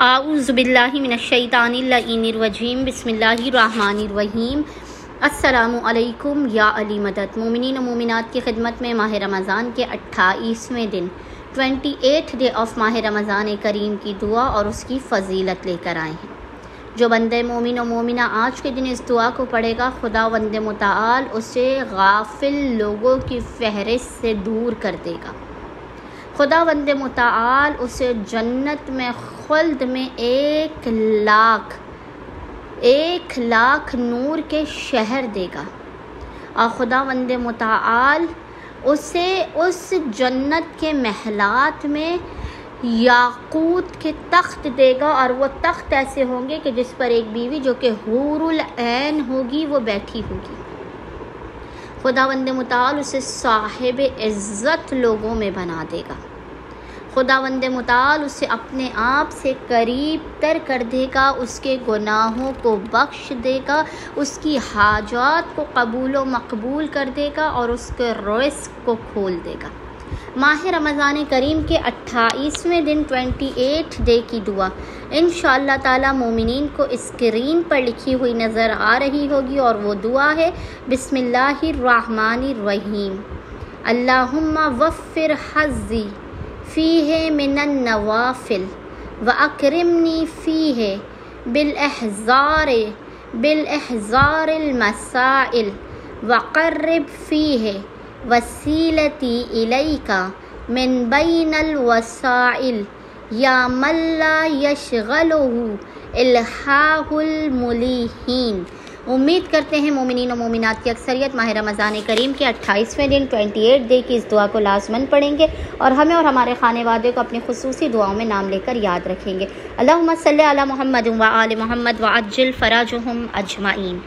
आऊज़ु बिल्लाहि मिनश्शैतानिर्रजीम बिस्मिल्लाहिर्रहमानिर्रहीम। अस्सलामु अलैकुम या अली मदद। मोमिनीन व मोमिनात की खिदमत में माह रमज़ान के 28वें दिन 28th डे ऑफ माह रमज़ान करीम की दुआ और उसकी फ़जीलत लेकर आए हैं। जो बंदे मोमिन और मोमिना आज के दिन इस दुआ को पढ़ेगा, खुदावंद मुताल उसे गाफिल लोगों की फहरिस्त से दूर कर देगा। खुदावंद मुताल उसे जन्नत में खुल्द में 1 लाख नूर के शहर देगा और खुदावंद मुताल उसे उस जन्नत के महलात में याकूत के तख्त देगा और वो तख्त ऐसे होंगे कि जिस पर एक बीवी जो कि हूरुल ऐन होगी वो बैठी होगी। खुदावंद मुताल उसे साहिब इज़्ज़त लोगों में बना देगा। खुदावंद मुताल उसे अपने आप से करीब तर कर देगा, उसके गुनाहों को बख्श देगा, उसकी हाजात को कबूल व मकबूल कर देगा और उसके रिज़्क़ को खोल देगा। माह रमज़ान करीम के 28वें दिन 28 डे की दुआ इंशाअल्लाह ताला मोमिनीन को स्क्रीन पर लिखी हुई नज़र आ रही होगी और वो दुआ है बिस्मिल्लाहिर्रहमानिर्रहीम। अल्लाहुम्मा वफ़्फ़िर हज़्ज़ी फ़ीहे मिनन नवाफ़िल व अकरिमनी फ़ीहे बिल मसाइल व क़र्रिब फ़ीहे वसीलती इलैका मिन बैनल वसाइल या मल्ला यशगलुहु इल्हाहुल मुलीहीन। उम्मीद करते हैं मोमिनीन और मोमिनात की अक्सरियत माह रमज़ान करीम के 28वें दिन 28 डे की इस दुआ को लाज़मन पढ़ेंगे और हमें और हमारे खानेवादे को अपनी खुसूसी दुआओं में नाम लेकर याद रखेंगे। अल्लाहुम्मा सल्ली अला मुहम्मद व आलि मुहम्मद व अज्जिल फ़राजुहुम अजमाइन।